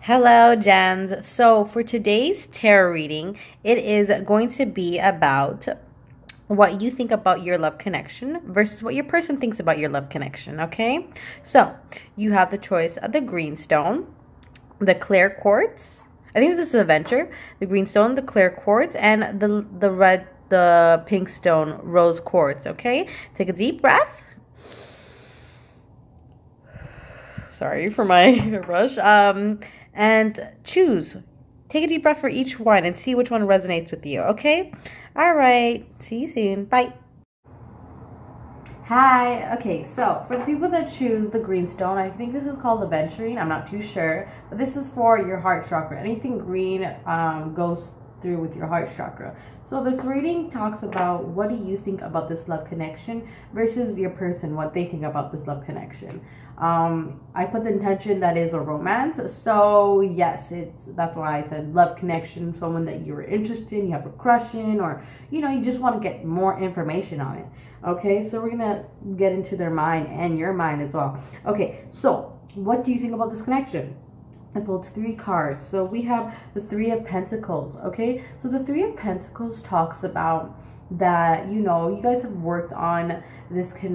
Hello, gems. So for today's tarot reading, it is going to be about what you think about your love connection versus what your person thinks about your love connection, okay? So you have the choice of the green stone, the clear quartz. I think this is a venture. The green stone, the clear quartz, and the pink stone, rose quartz, okay? Take a deep breath. Sorry for my rush. And choose. Take a deep breath for each one and see which one resonates with you, okay? All right. See you soon. Bye. Hi. Okay, so for the people that choose the green stone, I think this is called aventurine. I'm not too sure. But this is for your heart chakra. Anything green goes through with your heart chakra. So this reading talks about what do you think about this love connection versus your person, what they think about this love connection. I put the intention that is a romance. So yes, that's why I said love connection, someone that you're interested in, you have a crush in, or you just want to get more information on it. Okay, so we're gonna get into their mind and your mind as well. Okay, so what do you think about this connection? I pulled 3 cards. So we have the 3 of Pentacles, okay? So the 3 of Pentacles talks about that, you guys have worked on this, okay,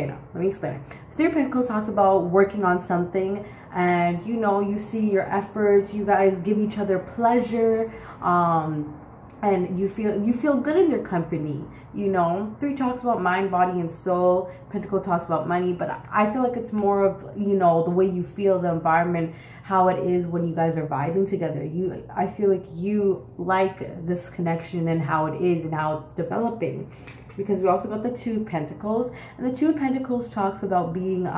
no, let me explain it. The 3 of Pentacles talks about working on something, and, you see your efforts, you guys give each other pleasure, and you feel good in their company. 3 talks about mind, body, and soul. Pentacle talks about money, but I feel like it's more of the way you feel, the environment, how it is when you guys are vibing together. I feel like you like this connection and how it is and how it's developing, because we also got the 2 of Pentacles, and the 2 of Pentacles talks about being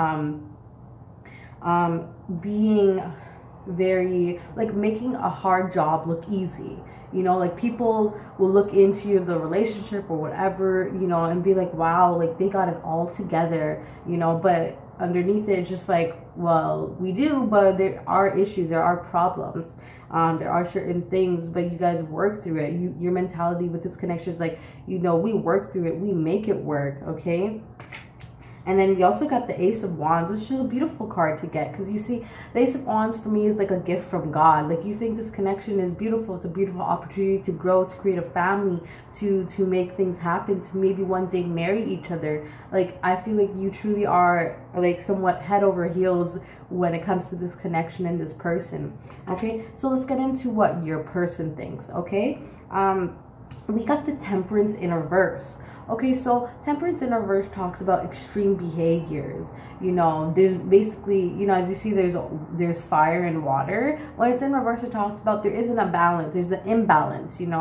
very, like, making a hard job look easy. Like, people will look into the relationship or whatever, and be like, wow, like they got it all together, but underneath it, it's just like, well, we do, but there are issues, there are problems, there are certain things, but you guys work through it. Your mentality with this connection is like, we work through it, we make it work, okay? And then we also got the Ace of Wands, which is a beautiful card to get, because you see, the Ace of Wands for me is like a gift from God. Like, you think this connection is beautiful. It's a beautiful opportunity to grow, to create a family, to make things happen, to maybe one day marry each other. Like, I feel like you truly are like somewhat head over heels when it comes to this connection and this person. Okay, so let's get into what your person thinks. Okay, we got the Temperance in reverse. Okay, so Temperance in reverse talks about extreme behaviors. There's basically, as you see, there's fire and water. When it's in reverse, it talks about there isn't a balance. There's an imbalance, and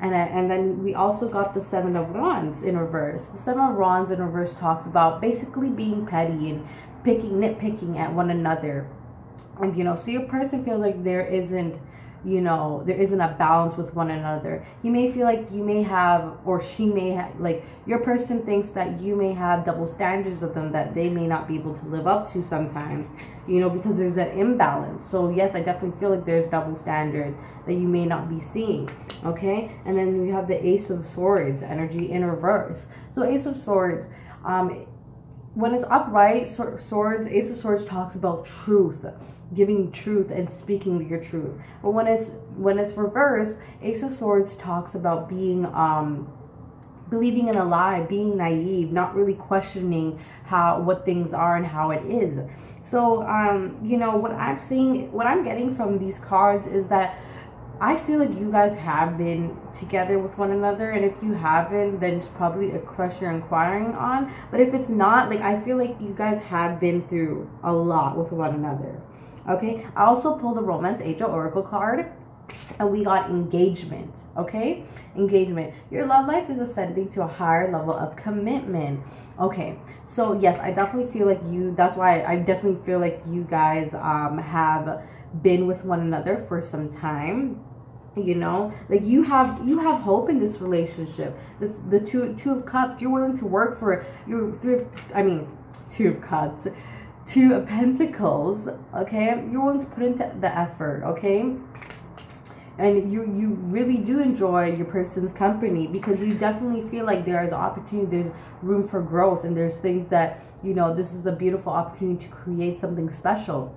then we also got the 7 of Wands in reverse. The 7 of Wands in reverse talks about basically being petty and nitpicking at one another. And, so your person feels like there isn't a balance with one another. You may feel like you may have, or she may have, like, your person thinks that you may have double standards of them that they may not be able to live up to sometimes, because there's an imbalance. So yes, I definitely feel like there's double standards that you may not be seeing, okay? And then we have the Ace of Swords energy in reverse. So Ace of Swords, when it's upright, Ace of Swords talks about truth, giving truth and speaking your truth. But when it's reversed, Ace of Swords talks about being believing in a lie, being naive, not really questioning what things are and how it is. So what I'm getting from these cards is that I feel like you guys have been together with one another, and if you haven't, then it's probably a crush you're inquiring on. But if it's not, like, I feel like you guys have been through a lot with one another. Okay, I also pulled a Romance Angel Oracle card, and we got engagement. Okay, engagement. Your love life is ascending to a higher level of commitment. Okay, so yes, I definitely feel like that's why I definitely feel like you guys have been with one another for some time. Like, you have hope in this relationship. The two of Cups, you're willing to work for your 2 of Cups, 2 of Pentacles, okay? You're willing to put into the effort, okay? and you really do enjoy your person's company, because you definitely feel like there is opportunity, there's room for growth, and there's things that, you know, this is a beautiful opportunity to create something special.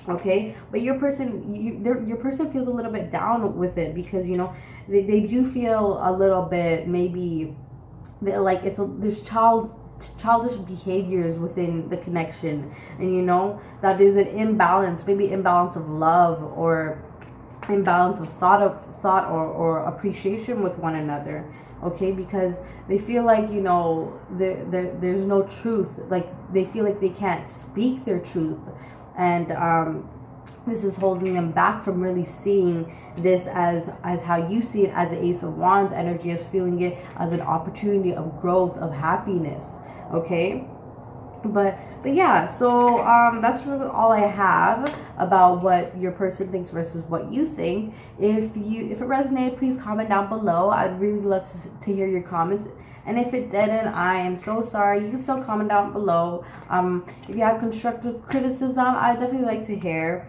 Okay, but your person, your person feels a little bit down with it, because, you know, they do feel a little bit, maybe like there's childish behaviors within the connection, and you know that there's an imbalance, maybe imbalance of love, or imbalance of thought or appreciation with one another. Okay, because they feel like, you know, there's no truth, like they feel like they can't speak their truth, and this is holding them back from really seeing this as how you see it, as the Ace of Wands energy, as feeling it as an opportunity of growth, of happiness. Okay, but yeah, so that's really all I have about what your person thinks versus what you think. If it resonated, please comment down below. I'd really love to hear your comments. And if it didn't, I am so sorry. You can still comment down below. If you have constructive criticism, I definitely like to hear.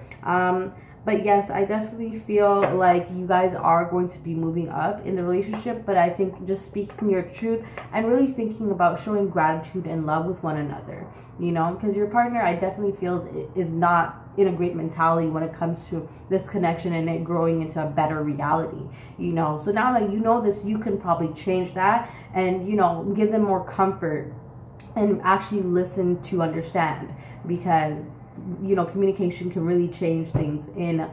But yes, I definitely feel like you guys are going to be moving up in the relationship. But I think just speaking your truth and really thinking about showing gratitude and love with one another. You know, because your partner, I definitely feel, is not in a great mentality when it comes to this connection and it growing into a better reality. You know, so now that you know this, you can probably change that and, you know, give them more comfort and actually listen to understand, because, you know, communication can really change things in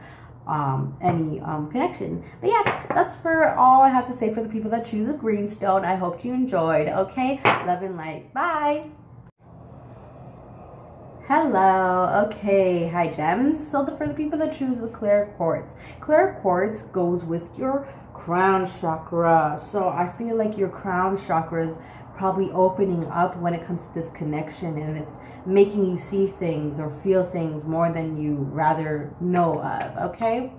any connection. But yeah, that's for all I have to say for the people that choose a greenstone. I hope you enjoyed. Okay, love and light. Bye. Hello. Okay, hi gems. So for the people that choose the clear quartz goes with your crown chakra. So I feel like your crown chakra is probably opening up when it comes to this connection, and it's making you see things or feel things more than you rather know of. Okay,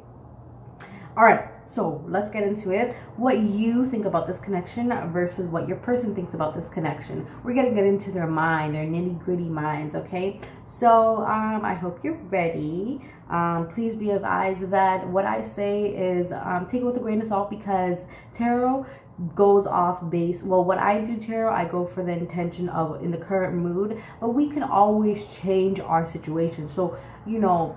all right, so let's get into it. What you think about this connection versus what your person thinks about this connection. We're gonna get into their mind, their nitty-gritty minds. Okay, so I hope you're ready. Please be advised that what I say is take it with a grain of salt, because tarot goes off base. Well, what I do tarot, I go for the intention of in the current mood, but we can always change our situation. So you know,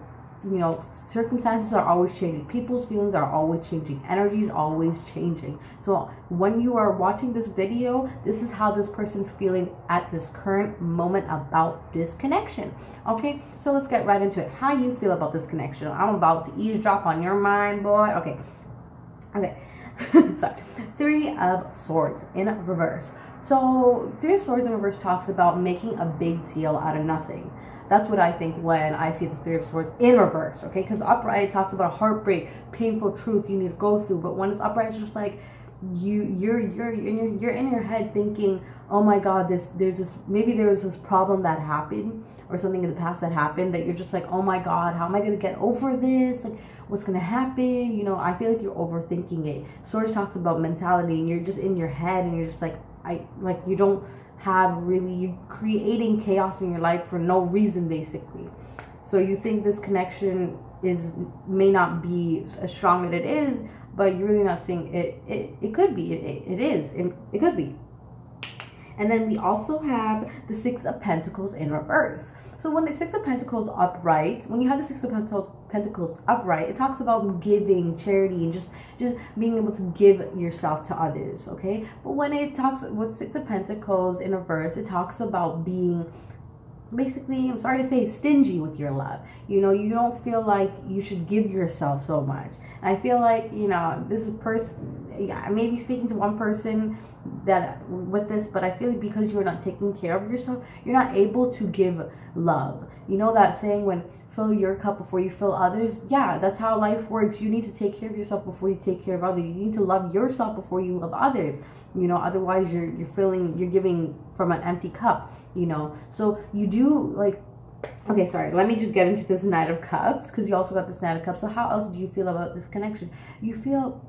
circumstances are always changing, people's feelings are always changing, energies always changing. So when you are watching this video, this is how this person's feeling at this current moment about this connection. Okay, so let's get right into it. How you feel about this connection? I'm about to eavesdrop on your mind, boy. Okay. Sorry. Three of Swords in reverse. So Three of Swords in reverse talks about making a big deal out of nothing. That's what I think when I see the Three of Swords in reverse. Okay, because upright it talks about heartbreak, painful truth you need to go through. But when it's upright, it's just like you're in your head thinking, oh my God, maybe there was this problem that happened or something in the past that happened that you're just like, oh my God, how am I gonna get over this? Like, what's gonna happen? You know, I feel like you're overthinking it. Swords talks about mentality, and you're just in your head, and you're just like, you don't have really, you're creating chaos in your life for no reason, basically. So you think this connection may not be as strong as it is, but you're really not seeing it. It could be. It could be. And then we also have the Six of Pentacles in reverse. So when the Six of Pentacles upright, when you have the Six of Pentacles upright, it talks about giving, charity, and just being able to give yourself to others, okay? But when it talks with Six of Pentacles in reverse, it talks about being, basically, I'm sorry to say, stingy with your love. You know, you don't feel like you should give yourself so much. I feel like, you know, this is I may be speaking to one person that with this, but I feel like because you're not taking care of yourself, you're not able to give love. You know that saying, when fill your cup before you fill others? Yeah, that's how life works. You need to take care of yourself before you take care of others. You need to love yourself before you love others. You know, otherwise you're giving from an empty cup, you know. So you do, like, okay, sorry, let me just get into this Knight of Cups, because you also got this Knight of Cups. So how else do you feel about this connection? You feel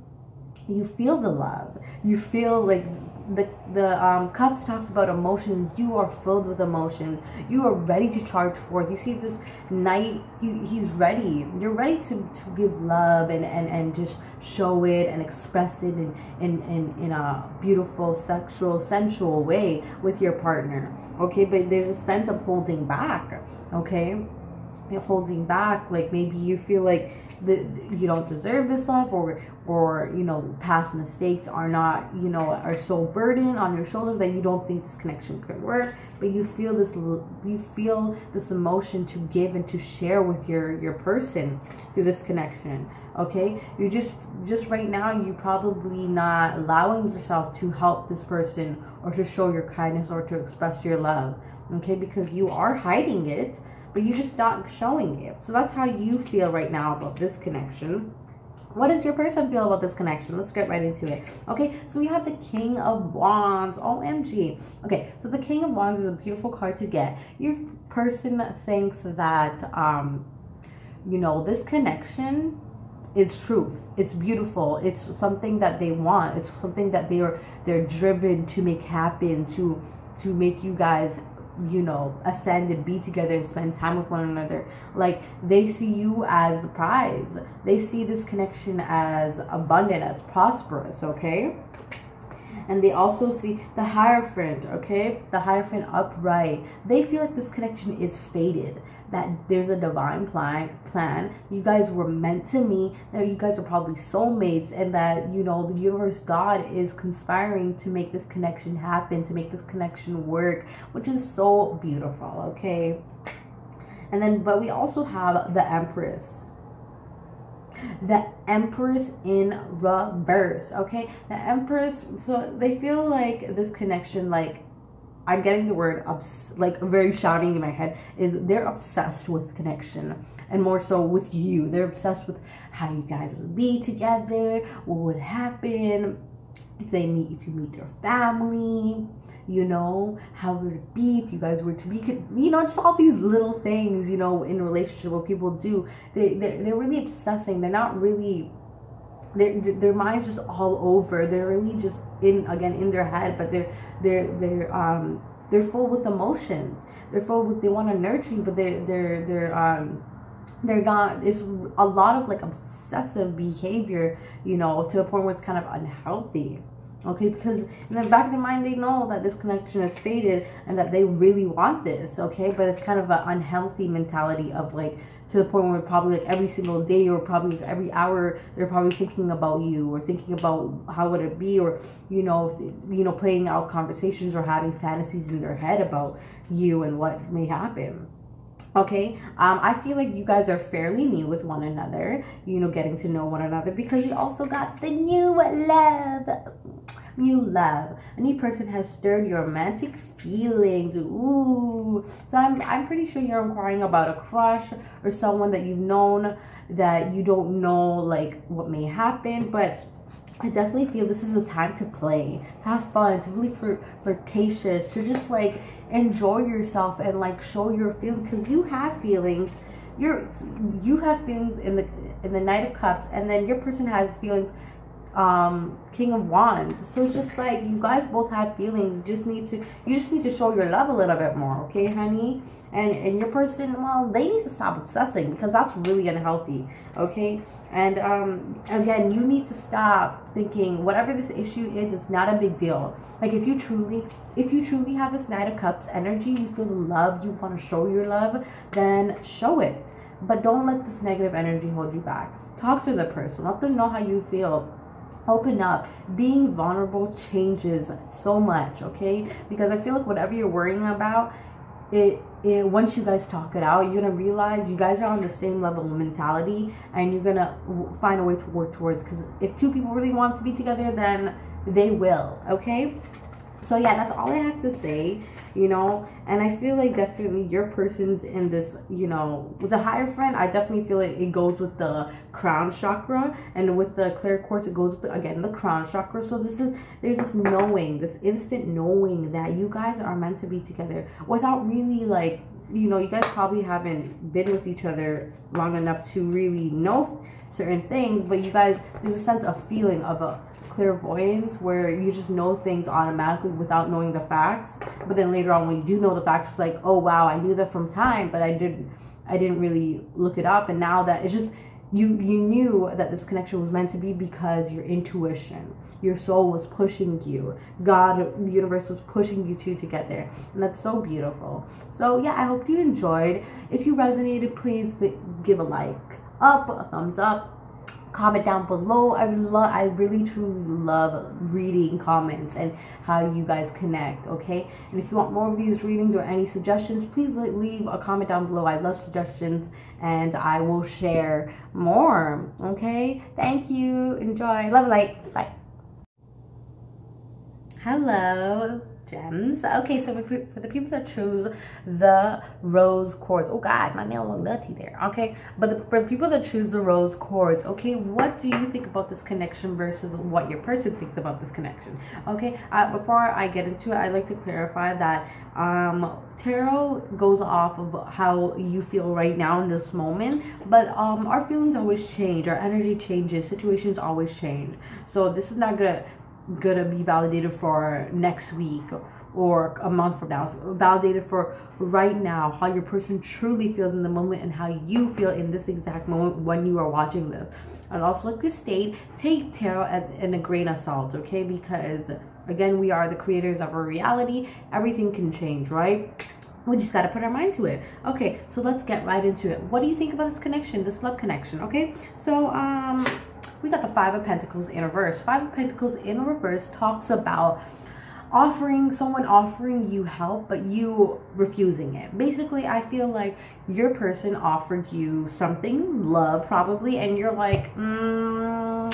the love. You feel like the cups talks about emotions. You are filled with emotions. You are ready to charge forth. You see this knight, he's ready. You're ready to give love and just show it and express it in a beautiful, sexual, sensual way with your partner. Okay, but there's a sense of holding back. Okay, you're holding back. Like maybe you feel like you don't deserve this love, or you know, past mistakes are not, you know, are so burdened on your shoulders that you don't think this connection could work. But you feel this emotion to give and to share with your person through this connection. Okay, you just right now, you're probably not allowing yourself to help this person or to show your kindness or to express your love. Okay, because you are hiding it, but you're just not showing it. So that's how you feel right now about this connection. What does your person feel about this connection? Let's get right into it. Okay, so we have the King of Wands. OMG. Okay, so the King of Wands is a beautiful card to get. Your person thinks that, you know, this connection is truth. It's beautiful. It's something that they want. It's something that they're driven to make happen, to make you guys, you know, ascend and be together and spend time with one another. Like, they see you as the prize. They see this connection as abundant, as prosperous. Okay, and they also see the Hierophant. Okay, the Hierophant upright. They feel like this connection is fated, that there's a divine plan. You guys were meant to meet, that you guys are probably soulmates, and that, you know, the universe, God, is conspiring to make this connection happen, to make this connection work, which is so beautiful. Okay, and then, but we also have the Empress. The Empress in reverse. Okay, the Empress, so they feel like this connection, like, I'm getting the word like very shouting in my head, is they're obsessed with connection, and more so with you. They're obsessed with how you guys would be together, what would happen if you meet their family, you know, how would it be if you guys were to be, you know, just all these little things, you know, in a relationship, what people do. They're really obsessing. They're not really, their mind's just all over. They're really just in their head, but they're full with emotions. They're full with, they want to nurture you, but they're not. It's a lot of like obsessive behavior, you know, to a point where it's kind of unhealthy. Okay, because in the back of their mind, they know that this connection is fated and that they really want this. Okay, but it's kind of an unhealthy mentality of like, to the point where probably like every single day, or probably every hour, they're probably thinking about you, or thinking about how would it be, or you know, playing out conversations or having fantasies in their head about you and what may happen. Okay, I feel like you guys are fairly new with one another, you know, getting to know one another, because you also got the new love. A new person has stirred your romantic feelings. Ooh, so I'm pretty sure you're inquiring about a crush or someone that you've known that you don't know like what may happen, but I definitely feel this is a time to play, to have fun, to really flirtatious, to just like enjoy yourself and like show your feelings, because you have feelings. You have feelings in the Knight of Cups, and then your person has feelings, King of Wands. So it's just like you guys both have feelings. You just need to show your love a little bit more, okay, honey? And your person, well, they need to stop obsessing, because that's really unhealthy, okay? And again, you need to stop thinking whatever this issue is, it's not a big deal. Like, if you truly have this Knight of Cups energy, you feel the love, you want to show your love, then show it. But don't let this negative energy hold you back. Talk to the person. Let them know how you feel. Open up. Being vulnerable changes so much, okay? Because I feel like whatever you're worrying about, once you guys talk it out, you're gonna realize you guys are on the same level of mentality, and you're gonna find a way to work towards. Because if two people really want to be together, then they will. Okay, so yeah, that's all I have to say, you know. And I feel like definitely your person's in this, you know, with the Hierophant, I definitely feel like it goes with the crown chakra, and with the clear quartz, it goes with again the crown chakra. So there's this knowing, this instant knowing that you guys are meant to be together without really, like, you know, you guys probably haven't been with each other long enough to really know certain things, but you guys, there's a sense of feeling of a clairvoyance where you just know things automatically without knowing the facts. But then later on, when you do know the facts, it's like, oh wow, I knew that from time, but I didn't really look it up. And now that it's just you knew that this connection was meant to be because your intuition, your soul was pushing you, God, the universe was pushing you to get there. And that's so beautiful. So yeah, I hope you enjoyed. If you resonated, please give a like up, a thumbs up, comment down below. I really truly love reading comments and how you guys connect, okay? And if you want more of these readings or any suggestions, please leave a comment down below. I love suggestions and I will share more, okay? Thank you. Enjoy. Love and light. Bye. Hello, gems. Okay, so for the people that chose the rose quartz, oh god, my nail look nutty there. Okay, but for the people that choose the rose quartz, okay, what do you think about this connection versus what your person thinks about this connection? Okay, before I get into it, I'd like to clarify that tarot goes off of how you feel right now in this moment, but our feelings always change, our energy changes, situations always change. So this is not gonna be validated for next week or a month from now. It's validated for right now, how your person truly feels in the moment and how you feel in this exact moment when you are watching this. I'd also like to state, take tarot in a grain of salt, okay? Because again, we are the creators of our reality. Everything can change, right? We just got to put our mind to it. Okay, so let's get right into it. What do you think about this connection, this love connection? Okay, so we got the Five of Pentacles in reverse. Five of Pentacles in reverse talks about someone offering you help, but you refusing it. Basically, I feel like your person offered you something, love probably, and you're like, no,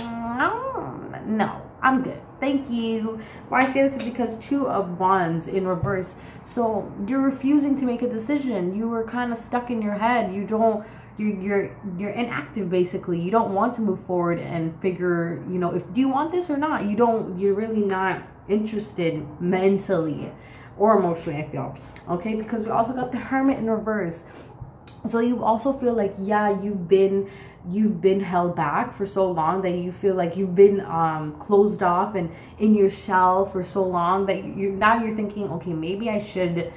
I'm good, thank you. Why I say this is because Two of Wands in reverse. So you're refusing to make a decision. You were kind of stuck in your head. You're inactive, basically. You don't want to move forward and figure, you know, do you want this or not. You're really not interested mentally or emotionally, I feel. Okay, because we also got the Hermit in reverse. So you also feel like, yeah, you've been held back for so long that you feel like you've been closed off and in your shell for so long that you're thinking, okay, maybe I should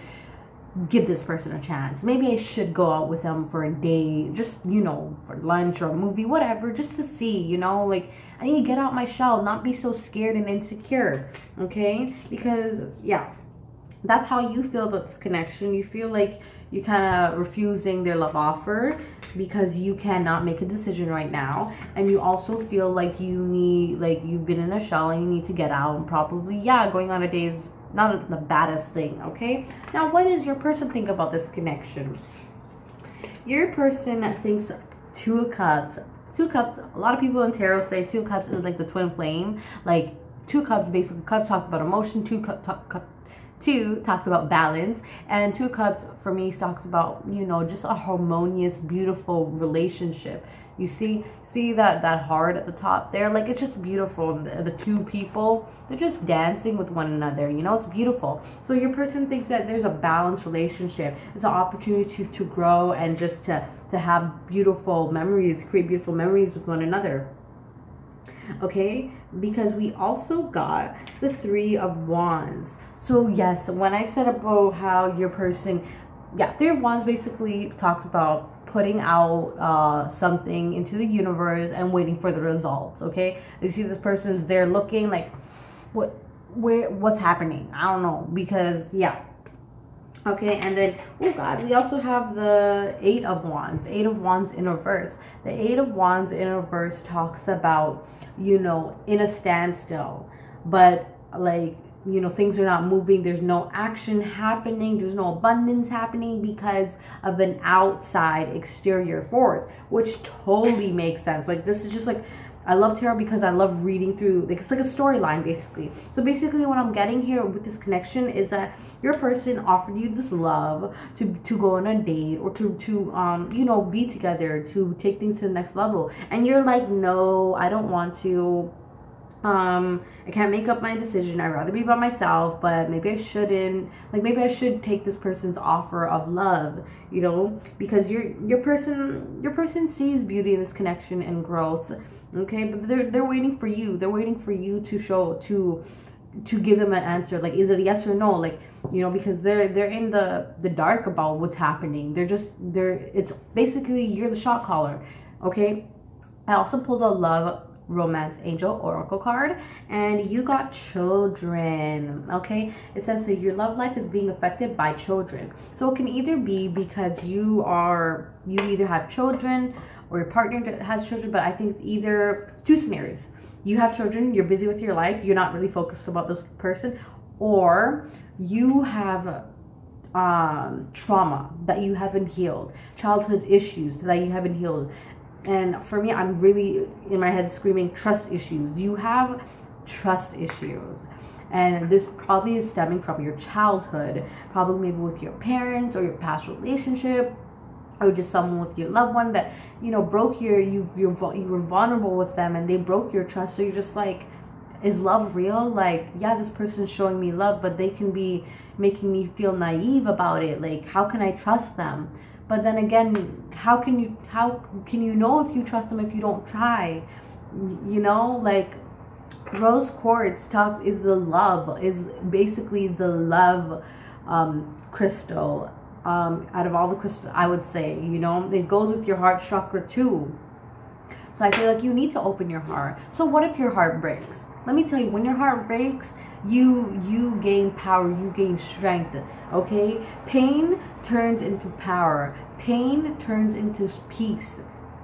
give this person a chance. Maybe I should go out with them for a day, just, you know, for lunch or a movie, whatever, just to see, you know, like, I need to get out my shell, not be so scared and insecure, okay? Because, yeah, that's how you feel about this connection. You feel like you kind of refusing their love offer because you cannot make a decision right now. And you also feel like you've been in a shell and you need to get out, and probably, yeah, going on a date is not the baddest thing, okay? Now, what does your person think about this connection? Your person thinks Two of Cups. Two Cups, a lot of people in tarot say Two of Cups is like the twin flame. Like, Two Cups, basically, Cups talks about emotion, Two talks about balance, and Two Cups for me talks about, you know, just a harmonious, beautiful relationship. You see that heart at the top there, like, it's just beautiful. The two people, they're just dancing with one another, you know, it's beautiful. So your person thinks that there's a balanced relationship. It's an opportunity to grow and just to have beautiful memories, create beautiful memories with one another. Okay, because we also got the Three of Wands. So yes, when I said about how your person, yeah, Three of Wands basically talks about putting out something into the universe and waiting for the results. Okay, you see this person's there looking like, what's happening? I don't know, because yeah. Okay, and then, oh god, we also have the Eight of Wands. Eight of Wands in reverse. The Eight of Wands in reverse talks about, you know, in a standstill, but like, you know, things are not moving, there's no action happening, there's no abundance happening because of an outside exterior force, which totally makes sense. Like, this is just like, I love tarot because I love reading through, like, it's like a storyline basically. So basically what I'm getting here with this connection is that your person offered you this love to go on a date or to you know, be together, to take things to the next level, and you're like, no, I don't want to. I can't make up my decision. I'd rather be by myself, but maybe I shouldn't. Like, maybe I should take this person's offer of love, you know, because your person sees beauty in this connection and growth. Okay, but they're waiting for you. They're waiting for you to show to give them an answer. Like, is it a yes or no? Like, you know, because they're in the dark about what's happening. It's basically, you're the shot caller. Okay, I also pulled a love romance angel oracle card, and you got children. Okay, it says that your love life is being affected by children. So it can either be because you either have children or your partner has children, but I think it's either two scenarios. You have children, you're busy with your life, you're not really focused about this person, or you have trauma that you haven't healed, childhood issues that you haven't healed. And for me, I'm really in my head screaming trust issues. You have trust issues, and this probably is stemming from your childhood, probably maybe with your parents or your past relationship, or just someone with your loved one that, you know, broke you were vulnerable with them and they broke your trust. So you're just like, is love real? Like, yeah, this person's showing me love, but they can be making me feel naive about it. Like, how can I trust them? But then again, how can you know if you trust them if you don't try? You know, like, rose quartz is basically the love crystal. Out of all the crystals, I would say, you know, it goes with your heart chakra too. So I feel like you need to open your heart. So what if your heart breaks? Let me tell you, when your heart breaks, you gain power, you gain strength. Okay, pain turns into power, pain turns into peace.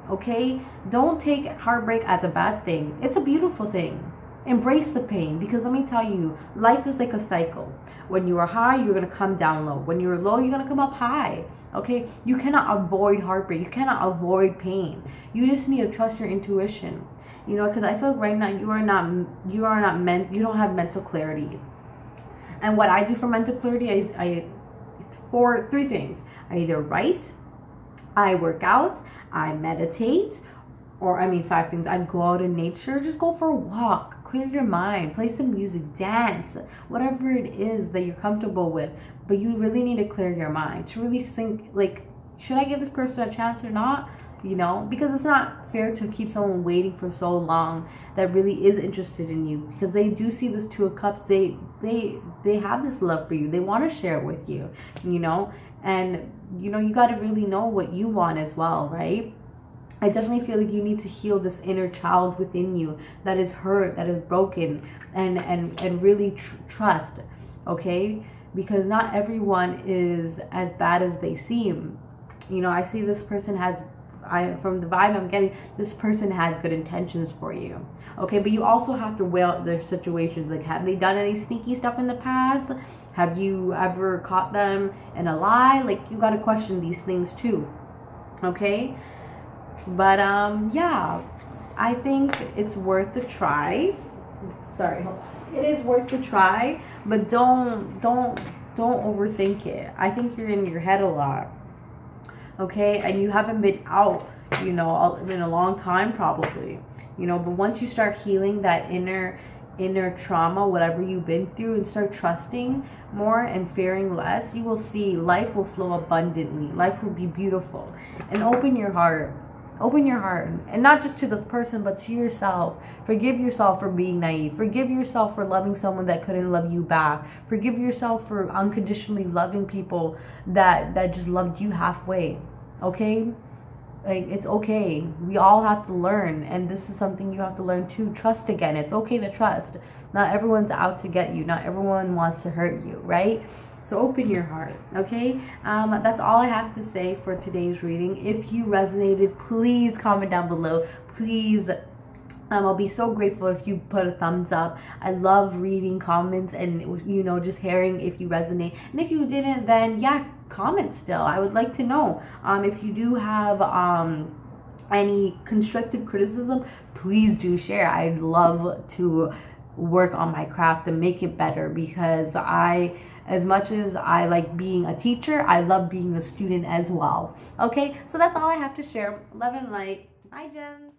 Okay, don't take heartbreak as a bad thing. It's a beautiful thing. Embrace the pain, because let me tell you, life is like a cycle. When you are high, you're going to come down low. When you're low, you're going to come up high. Okay, you cannot avoid heartbreak, you cannot avoid pain. You just need to trust your intuition, you know, because I feel like right now you don't have mental clarity. And what I do for mental clarity, for three things. I either write, I work out, I meditate, or five things. I go out in nature, just go for a walk, clear your mind, play some music, dance, whatever it is that you're comfortable with. But you really need to clear your mind to really think, like, should I give this person a chance or not? You know, because it's not fair to keep someone waiting for so long that really is interested in you, because they do see this Two of Cups. They have this love for you. They want to share it with you, you know. And you know, you got to really know what you want as well, right? I definitely feel like you need to heal this inner child within you that is hurt, that is broken, and really trust, okay? Because not everyone is as bad as they seem. You know, I see this person from the vibe I'm getting, this person has good intentions for you, okay? But you also have to weigh out their situations. Like, have they done any sneaky stuff in the past? Have you ever caught them in a lie? Like, you got to question these things too, okay? But yeah, I think it's worth the try. Sorry, hold on. It is worth the try, but don't overthink it. I think you're in your head a lot, okay? And you haven't been out, you know, in a long time probably, you know. But once you start healing that inner trauma, whatever you've been through, and start trusting more and fearing less, you will see life will flow abundantly. Life will be beautiful. And open your heart. Open your heart, and not just to the person, but to yourself. Forgive yourself for being naive. Forgive yourself for loving someone that couldn't love you back. Forgive yourself for unconditionally loving people that just loved you halfway. Okay? Like, it's okay. We all have to learn, and this is something you have to learn too. Trust again. It's okay to trust. Not everyone's out to get you. Not everyone wants to hurt you, right? So open your heart, okay? That's all I have to say for today's reading. If you resonated, please comment down below. Please, I'll be so grateful if you put a thumbs up. I love reading comments and, you know, just hearing if you resonate. And if you didn't, then yeah, comment still. I would like to know. If you do have any constructive criticism, please do share. I'd love to work on my craft and make it better, because as much as I like being a teacher, I love being a student as well. Okay, so that's all I have to share. Love and light. Bye, gems.